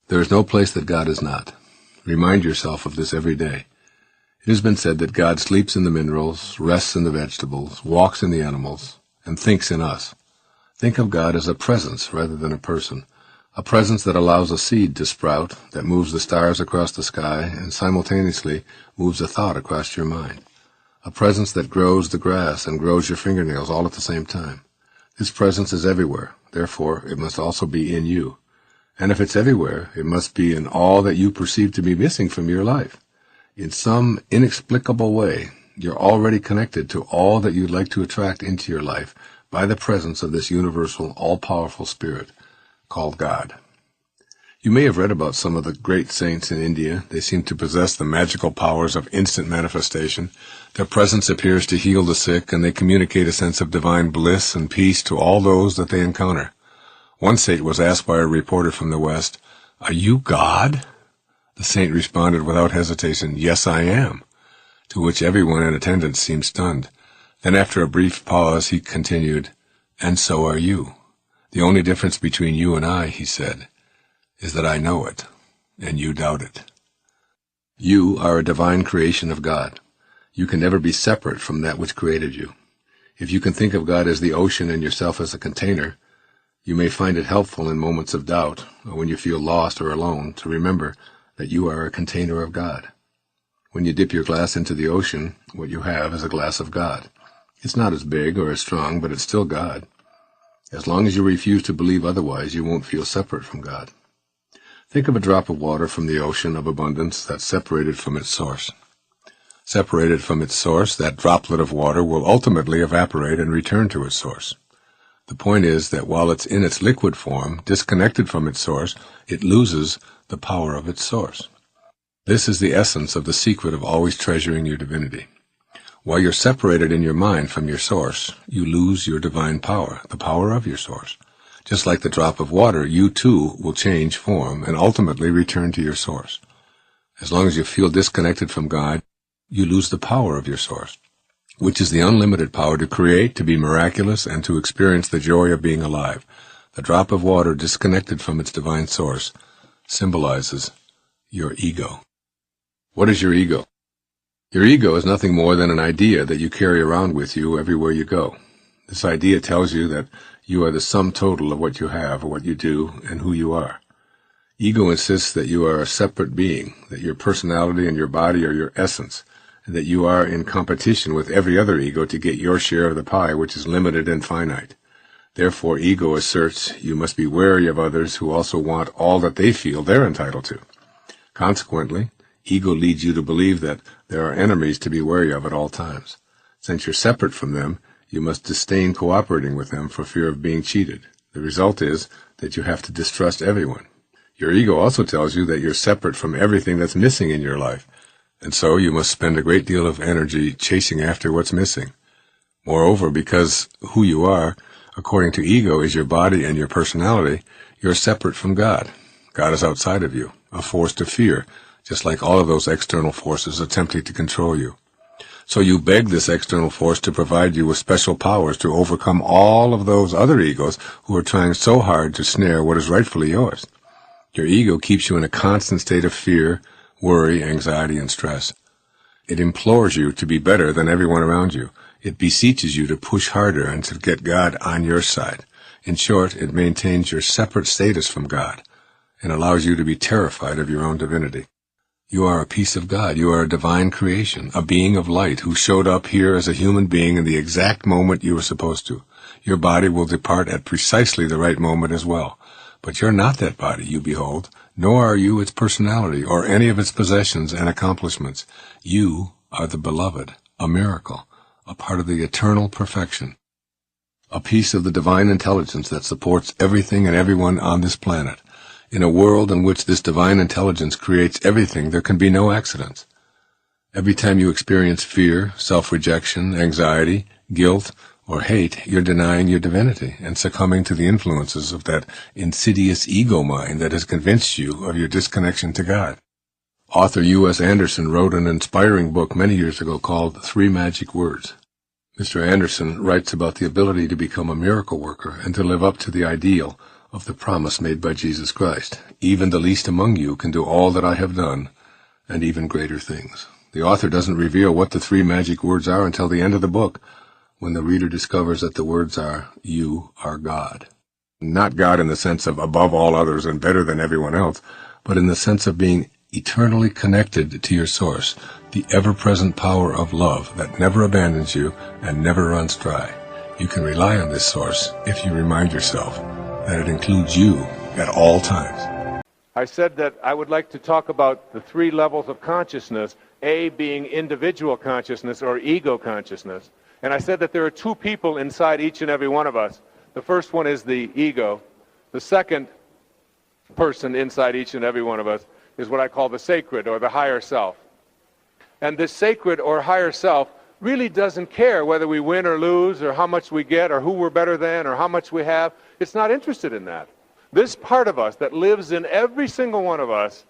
There is no place that God is not. Remind yourself of this every day. It has been said that God sleeps in the minerals, rests in the vegetables, walks in the animals, and thinks in us. Think of God as a presence rather than a person, a presence that allows a seed to sprout, that moves the stars across the sky, and simultaneously moves a thought across your mind. A presence that grows the grass and grows your fingernails all at the same time. This presence is everywhere, therefore it must also be in you. And if it's everywhere, it must be in all that you perceive to be missing from your life. In some inexplicable way, you're already connected to all that you'd like to attract into your life by the presence of this universal, all-powerful spirit called God. You may have read about some of the great saints in India. They seem to possess the magical powers of instant manifestation. Their presence appears to heal the sick, and they communicate a sense of divine bliss and peace to all those that they encounter. One saint was asked by a reporter from the West, "Are you God?" The saint responded without hesitation, "Yes, I am," to which everyone in attendance seemed stunned. Then after a brief pause, he continued, "And so are you. The only difference between you and I," he said, "is that I know it, and you doubt it." You are a divine creation of God. You can never be separate from that which created you. If you can think of God as the ocean and yourself as a container, you may find it helpful in moments of doubt, or when you feel lost or alone, to remember that you are a container of God. When you dip your glass into the ocean, what you have is a glass of God. It's not as big or as strong, but it's still God. As long as you refuse to believe otherwise, you won't feel separate from God. Think of a drop of water from the ocean of abundance that's separated from its source. Separated from its source, that droplet of water will ultimately evaporate and return to its source. The point is that while it's in its liquid form, disconnected from its source, it loses the power of its source. This is the essence of the secret of always treasuring your divinity. While you're separated in your mind from your source, you lose your divine power, the power of your source. Just like the drop of water, you too will change form and ultimately return to your source. As long as you feel disconnected from God, you lose the power of your source, which is the unlimited power to create, to be miraculous, and to experience the joy of being alive. The drop of water disconnected from its divine source symbolizes your ego. What is your ego? Your ego is nothing more than an idea that you carry around with you everywhere you go. This idea tells you that you are the sum total of what you have, or what you do, and who you are. Ego insists that you are a separate being, that your personality and your body are your essence, and that you are in competition with every other ego to get your share of the pie, which is limited and finite. Therefore, ego asserts you must be wary of others who also want all that they feel they're entitled to. Consequently, ego leads you to believe that there are enemies to be wary of at all times. Since you're separate from them, you must disdain cooperating with them for fear of being cheated. The result is that you have to distrust everyone. Your ego also tells you that you're separate from everything that's missing in your life, and so you must spend a great deal of energy chasing after what's missing. Moreover, because who you are, according to ego, is your body and your personality, you're separate from God. God is outside of you, a force to fear, just like all of those external forces attempting to control you. So you beg this external force to provide you with special powers to overcome all of those other egos who are trying so hard to snare what is rightfully yours. Your ego keeps you in a constant state of fear, worry, anxiety, and stress. It implores you to be better than everyone around you. It beseeches you to push harder and to get God on your side. In short, it maintains your separate status from God and allows you to be terrified of your own divinity. You are a piece of God. You are a divine creation, a being of light who showed up here as a human being in the exact moment you were supposed to. Your body will depart at precisely the right moment as well. But you're not that body you behold, nor are you its personality or any of its possessions and accomplishments. You are the beloved, a miracle, a part of the eternal perfection, a piece of the divine intelligence that supports everything and everyone on this planet. In a world in which this divine intelligence creates everything, there can be no accidents. Every time you experience fear, self-rejection, anxiety, guilt, or hate, you're denying your divinity and succumbing to the influences of that insidious ego mind that has convinced you of your disconnection to God. Author U.S. Anderson wrote an inspiring book many years ago called 3 Magic Words. Mr. Anderson writes about the ability to become a miracle worker and to live up to the ideal of the promise made by Jesus Christ. Even the least among you can do all that I have done, and even greater things. The author doesn't reveal what the 3 magic words are until the end of the book, when the reader discovers that the words are, "You are God." Not God in the sense of above all others and better than everyone else, but in the sense of being eternally connected to your source, the ever-present power of love that never abandons you and never runs dry. You can rely on this source if you remind yourself that it includes you at all times. I said that I would like to talk about the 3 levels of consciousness, A being individual consciousness or ego consciousness. And I said that there are 2 people inside each and every one of us. The first one is the ego. The second person inside each and every one of us is what I call the sacred or the higher self. And this sacred or higher self really doesn't care whether we win or lose or how much we get or who we're better than or how much we have. It's not interested in that. This part of us that lives in every single one of us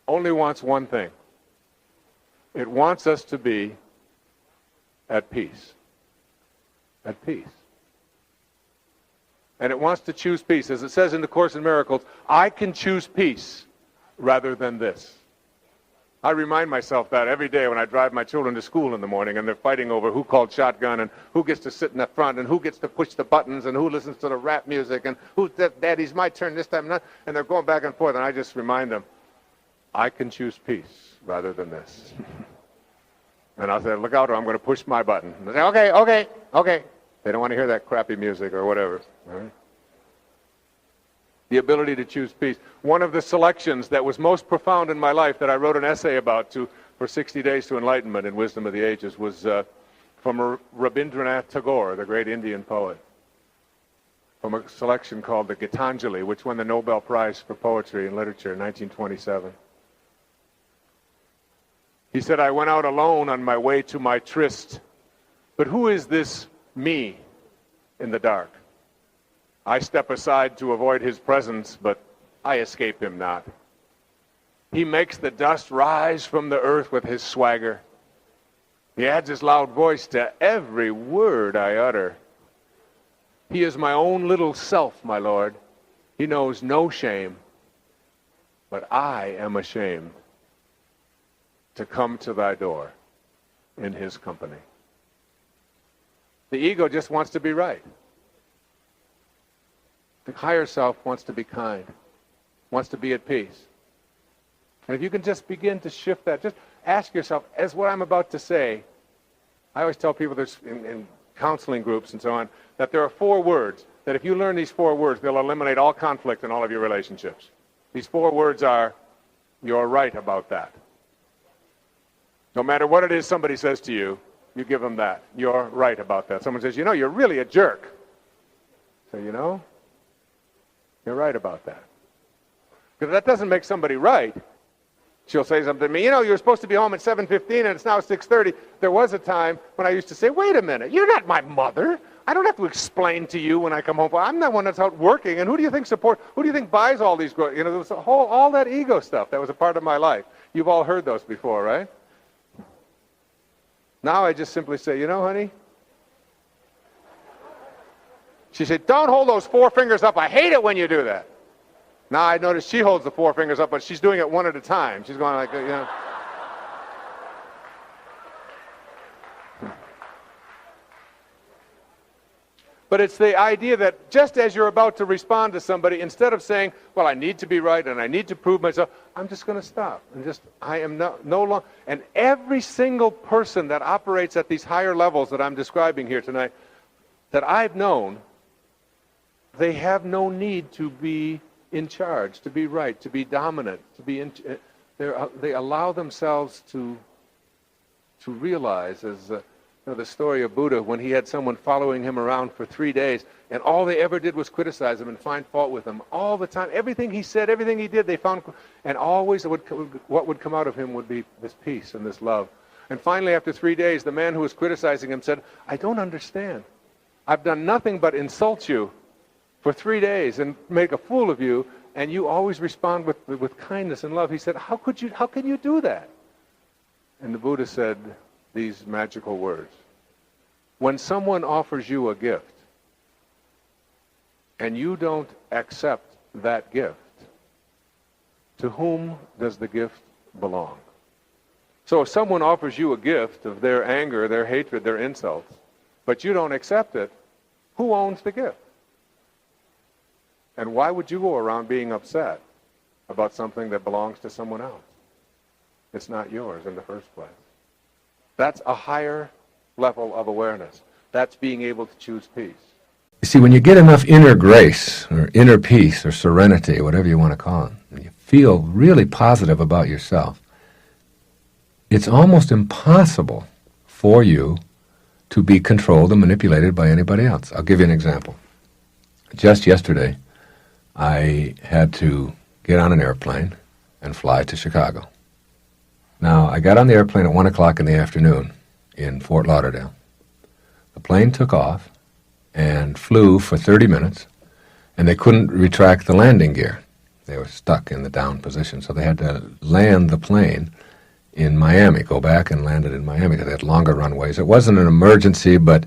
only wants one thing. It wants us to be at peace. At peace. And it wants to choose peace. As it says in the Course in Miracles, I can choose peace rather than this. I remind myself that every day when I drive my children to school in the morning and they're fighting over who called shotgun and who gets to sit in the front and who gets to push the buttons and who listens to the rap music and who's daddy's my turn this time, and they're going back and forth, and I just remind them, I can choose peace rather than this. And I'll say, look out or I'm going to push my button. And they say, okay. They don't want to hear that crappy music or whatever. Right? The ability to choose peace. One of the selections that was most profound in my life that I wrote an essay about for 60 Days to Enlightenment in Wisdom of the Ages was from Rabindranath Tagore, the great Indian poet, from a selection called the Gitanjali, which won the Nobel Prize for Poetry and Literature in 1927. He said, I went out alone on my way to my tryst, but who is this me in the dark? I step aside to avoid his presence, but I escape him not. He makes the dust rise from the earth with his swagger. He adds his loud voice to every word I utter. He is my own little self, my Lord. He knows no shame, but I am ashamed to come to thy door in his company. The ego just wants to be right. The higher self wants to be kind, wants to be at peace. And if you can just begin to shift that, just ask yourself, as what I'm about to say, I always tell people this in counseling groups and so on, that there are 4 words, that if you learn these 4 words, they'll eliminate all conflict in all of your relationships. These 4 words are, you're right about that. No matter what it is somebody says to you, you give them that. You're right about that. Someone says, you're really a jerk. So, you're right about that. Because that doesn't make somebody right. She'll say something to me, you were supposed to be home at 7:15 and it's now 6:30. There was a time when I used to say, wait a minute, you're not my mother. I don't have to explain to you when I come home. I'm the one that's out working. And who do you think buys all these, there was all that ego stuff that was a part of my life. You've all heard those before, right? Now I just simply say, honey. She said, don't hold those 4 fingers up. I hate it when you do that. Now I notice she holds the 4 fingers up, but she's doing it one at a time. She's going like, But it's the idea that just as you're about to respond to somebody, instead of saying, well, I need to be right and I need to prove myself, I'm just going to stop. I am no longer. And every single person that operates at these higher levels that I'm describing here tonight, that I've known, they have no need to be in charge, to be right, to be dominant, to be they allow themselves to realize, as the story of Buddha, when he had someone following him around for 3 days, and all they ever did was criticize him and find fault with him all the time. Everything he said, everything he did, they found, and always what would come out of him would be this peace and this love. And finally, after 3 days, the man who was criticizing him said, I don't understand. I've done nothing but insult you for 3 days and make a fool of you, and you always respond with kindness and love. He said, how can you do that? And the Buddha said these magical words. When someone offers you a gift, and you don't accept that gift, to whom does the gift belong? So if someone offers you a gift of their anger, their hatred, their insults, but you don't accept it, who owns the gift? And why would you go around being upset about something that belongs to someone else? It's not yours in the first place. That's a higher level of awareness. That's being able to choose peace. You see, when you get enough inner grace or inner peace or serenity, whatever you want to call it, and you feel really positive about yourself, it's almost impossible for you to be controlled and manipulated by anybody else. I'll give you an example. Just yesterday, I had to get on an airplane and fly to Chicago. Now, I got on the airplane at 1 o'clock in the afternoon in Fort Lauderdale. The plane took off and flew for 30 minutes, and they couldn't retract the landing gear. They were stuck in the down position, so they had to land the plane in Miami, go back and land it in Miami because they had longer runways. It wasn't an emergency, but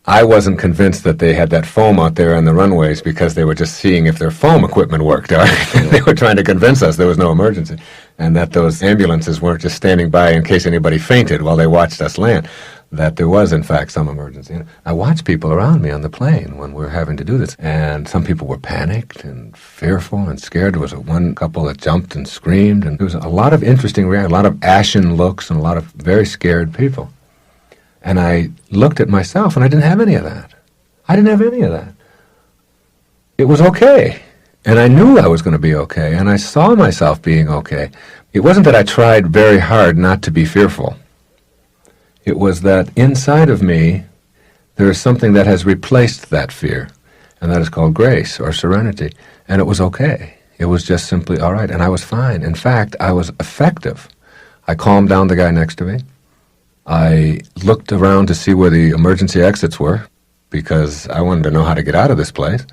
I wasn't convinced that they had that foam out there on the runways because they were just seeing if their foam equipment worked. They were trying to convince us there was no emergency and that those ambulances weren't just standing by in case anybody fainted while they watched us land, that there was, in fact, some emergency. I watched people around me on the plane when we were having to do this, and some people were panicked and fearful and scared. There was one couple that jumped and screamed, and there was a lot of interesting reactions, a lot of ashen looks, and a lot of very scared people. And I looked at myself, and I didn't have any of that. I didn't have any of that. It was okay. And I knew I was going to be okay, and I saw myself being okay. It wasn't that I tried very hard not to be fearful. It was that inside of me, there is something that has replaced that fear, and that is called grace or serenity. And it was okay. It was just simply all right, and I was fine. In fact, I was effective. I calmed down the guy next to me. I looked around to see where the emergency exits were because I wanted to know how to get out of this place.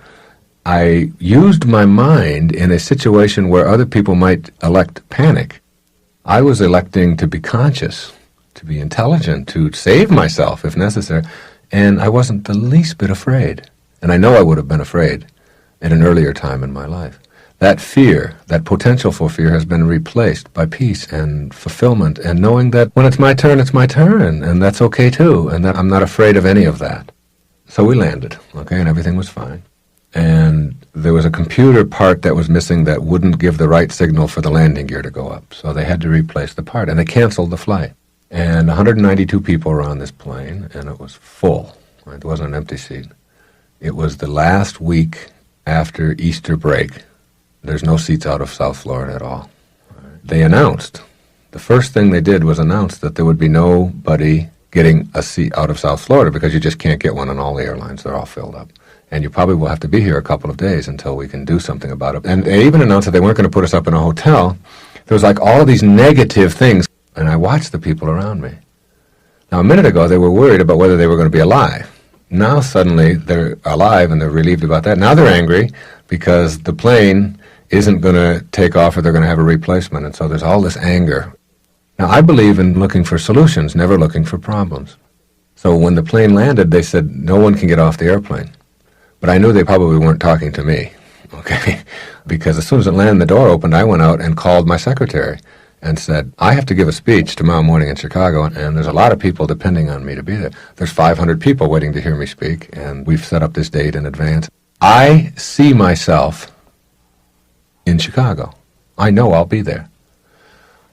I used my mind in a situation where other people might elect panic. I was electing to be conscious, to be intelligent, to save myself if necessary, and I wasn't the least bit afraid. And I know I would have been afraid at an earlier time in my life. That fear, that potential for fear, has been replaced by peace and fulfillment and knowing that when it's my turn, and that's okay too, and that I'm not afraid of any of that. So we landed, okay, and everything was fine. And there was a computer part that was missing that wouldn't give the right signal for the landing gear to go up, so they had to replace the part, and they canceled the flight. And 192 people were on this plane, and it was full. Right? There wasn't an empty seat. It was the last week after Easter break. There's no seats out of South Florida at all. They announced, the first thing they did was announce that there would be nobody getting a seat out of South Florida because you just can't get one on all the airlines. They're all filled up. And you probably will have to be here a couple of days until we can do something about it. And they even announced that they weren't going to put us up in a hotel. There was like all of these negative things. And I watched the people around me. Now, a minute ago, they were worried about whether they were going to be alive. Now, suddenly, they're alive and they're relieved about that. Now they're angry because the plane isn't going to take off or they're going to have a replacement. And so there's all this anger. Now, I believe in looking for solutions, never looking for problems. So when the plane landed, they said, no one can get off the airplane. But I knew they probably weren't talking to me, okay? Because as soon as it landed, the door opened, I went out and called my secretary and said, I have to give a speech tomorrow morning in Chicago, and there's a lot of people depending on me to be there. There's 500 people waiting to hear me speak, and we've set up this date in advance. I see myself in Chicago. I know I'll be there.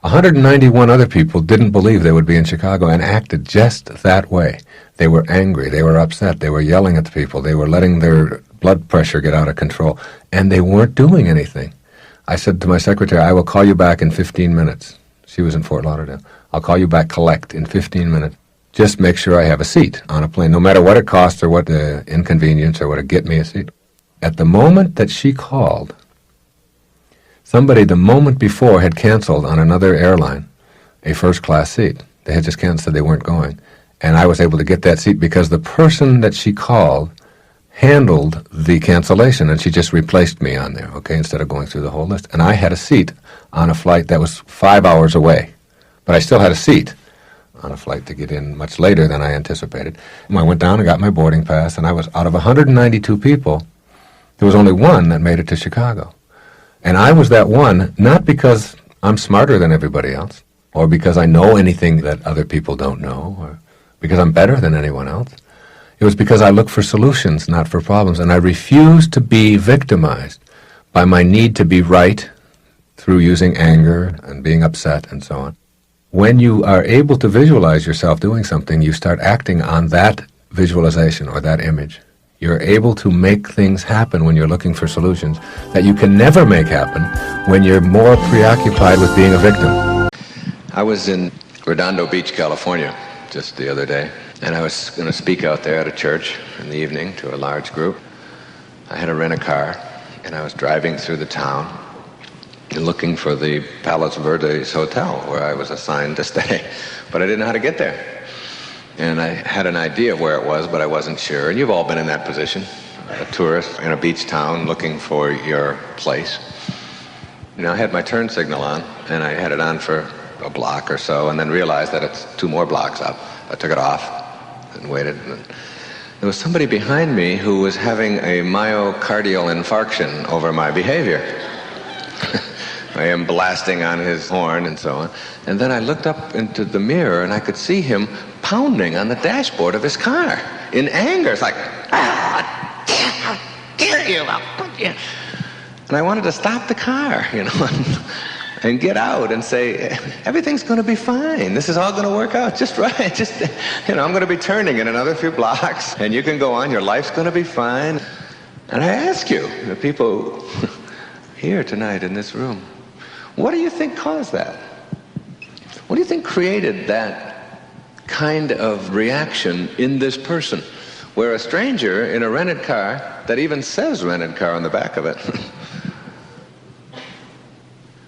191 other people didn't believe they would be in Chicago and acted just that way. They were angry. They were upset. They were yelling at the people. They were letting their blood pressure get out of control, and they weren't doing anything. I said to my secretary, I will call you back in 15 minutes. She was in Fort Lauderdale. I'll call you back collect in 15 minutes. Just make sure I have a seat on a plane, no matter what it costs or what the inconvenience or what it get me a seat. At the moment that she called, somebody the moment before had canceled on another airline a first-class seat. They had just canceled, they weren't going. And I was able to get that seat because the person that she called handled the cancellation, and she just replaced me on there, okay, instead of going through the whole list. And I had a seat on a flight that was 5 hours away, but I still had a seat on a flight to get in much later than I anticipated. And I went down and got my boarding pass, and I was out of 192 people. There was only one that made it to Chicago. And I was that one, not because I'm smarter than everybody else, or because I know anything that other people don't know, or because I'm better than anyone else. It was because I look for solutions, not for problems, and I refused to be victimized by my need to be right through using anger and being upset and so on. When you are able to visualize yourself doing something, you start acting on that visualization or that image. You're able to make things happen when you're looking for solutions that you can never make happen when you're more preoccupied with being a victim. I was in Redondo Beach, California, just the other day, and I was going to speak out there at a church in the evening to a large group. I had to rent a car, and I was driving through the town and looking for the Palos Verdes Hotel where I was assigned to stay, but I didn't know how to get there. And I had an idea of where it was, but I wasn't sure. And you've all been in that position, a tourist in a beach town looking for your place. You know, I had my turn signal on, and I had it on for a block or so, and then realized that it's 2 more blocks up. I took it off and waited. And there was somebody behind me who was having a myocardial infarction over my behavior. I am blasting on his horn and so on. And then I looked up into the mirror and I could see him pounding on the dashboard of his car in anger. It's like, how dare you, I'll put you. And I wanted to stop the car, you know, and get out and say, everything's going to be fine. This is all going to work out just right. Just, you know, I'm going to be turning in another few blocks and you can go on. Your life's going to be fine. And I ask you, the people here tonight in this room, what do you think caused that? What do you think created that kind of reaction in this person, where a stranger in a rented car, that even says rented car on the back of it,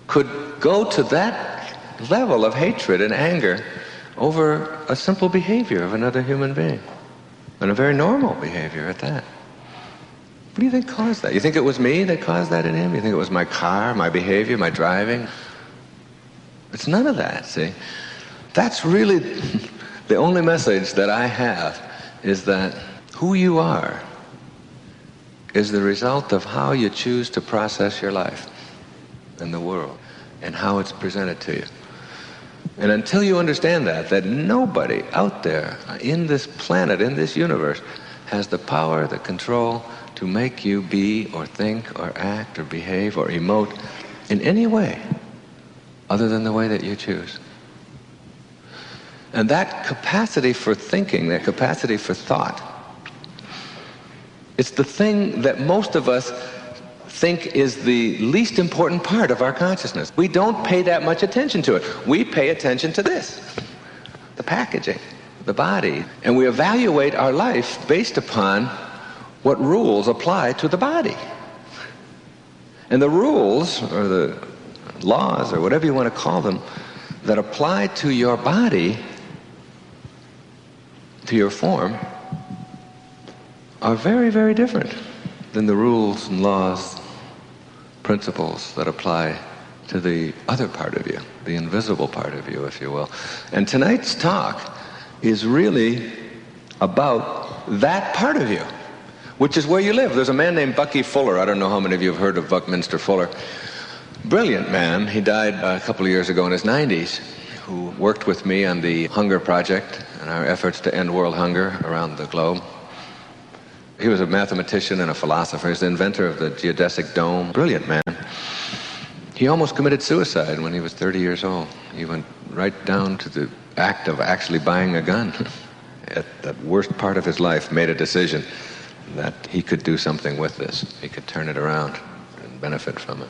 could go to that level of hatred and anger over a simple behavior of another human being, and a very normal behavior at that? What do you think caused that? You think it was me that caused that in him? You think it was my car, my behavior, my driving? It's none of that, see? That's really the only message that I have, is that who you are is the result of how you choose to process your life and the world and how it's presented to you. And until you understand that nobody out there in this planet, in this universe, has the power, the control to make you be or think or act or behave or emote in any way other than the way that you choose. And that capacity for thinking, that capacity for thought, it's the thing that most of us think is the least important part of our consciousness. We don't pay that much attention to it. We pay attention to this, the packaging, the body, and we evaluate our life based upon what rules apply to the body. And the rules, or the laws, or whatever you want to call them, that apply to your body, to your form, are very, very different than the rules and laws, principles that apply to the other part of you, the invisible part of you, if you will. And tonight's talk is really about that part of you, which is where you live. There's a man named Bucky Fuller. I don't know how many of you have heard of Buckminster Fuller. Brilliant man. He died a couple of years ago in his 90s, who worked with me on the Hunger Project and our efforts to end world hunger around the globe. He was a mathematician and a philosopher. He's the inventor of the geodesic dome. Brilliant man. He almost committed suicide when he was 30 years old. He went right down to the act of actually buying a gun. At that worst part of his life, made a decision that he could do something with this. He could turn it around and benefit from it.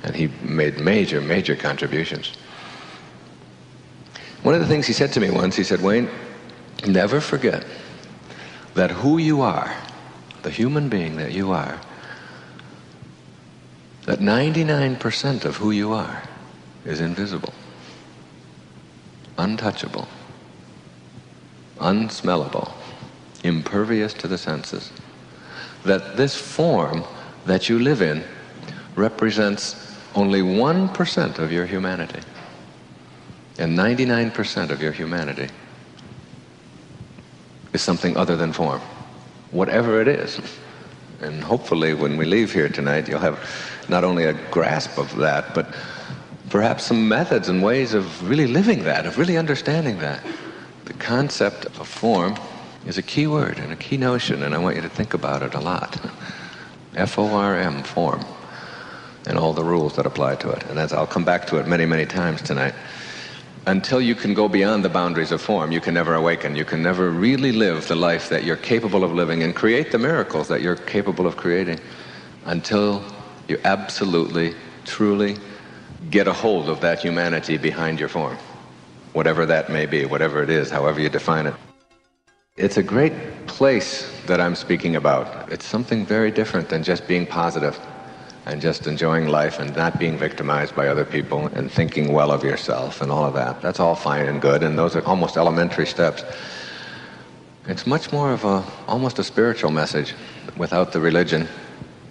And he made major, major contributions. One of the things he said to me once, he said, Wayne, never forget that who you are, the human being that you are, that 99% of who you are is invisible, untouchable, unsmellable, impervious to the senses. That this form that you live in represents only 1% of your humanity. And 99% of your humanity is something other than form, whatever it is. And hopefully when we leave here tonight, you'll have not only a grasp of that, but perhaps some methods and ways of really living that, of really understanding that. The concept of form is a key word and a key notion, and I want you to think about it a lot. F-O-R-M, form, and all the rules that apply to it. And I'll come back to it many, many times tonight. Until you can go beyond the boundaries of form, you can never awaken. You can never really live the life that you're capable of living and create the miracles that you're capable of creating until you absolutely, truly get a hold of that humanity behind your form, whatever that may be, whatever it is, however you define it. It's a great place that I'm speaking about. It's something very different than just being positive and just enjoying life and not being victimized by other people and thinking well of yourself and all of that. That's all fine and good, and those are almost elementary steps. It's much more of almost a spiritual message without the religion.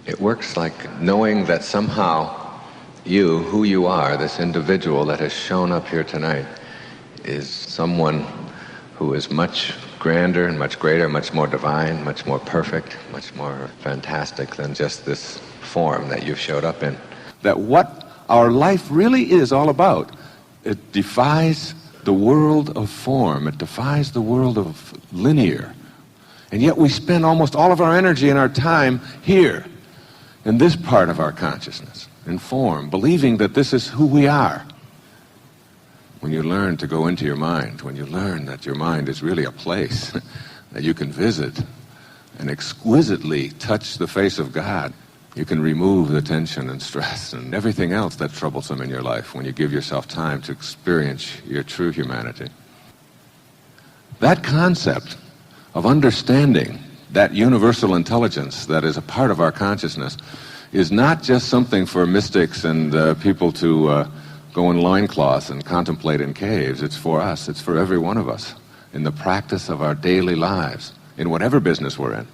It works like knowing that somehow you, who you are, this individual that has shown up here tonight, is someone who is much grander and much greater, much more divine, much more perfect, much more fantastic than just this form that you've showed up in. That what our life really is all about, it defies the world of form, it defies the world of linear. And yet we spend almost all of our energy and our time here, in this part of our consciousness, in form, believing that this is who we are. When you learn to go into your mind, when you learn that your mind is really a place that you can visit and exquisitely touch the face of God, you can remove the tension and stress and everything else that's troublesome in your life when you give yourself time to experience your true humanity. That concept of understanding that universal intelligence that is a part of our consciousness is not just something for mystics and people to go in loincloths and contemplate in caves. It's for us. It's for every one of us in the practice of our daily lives, in whatever business we're in.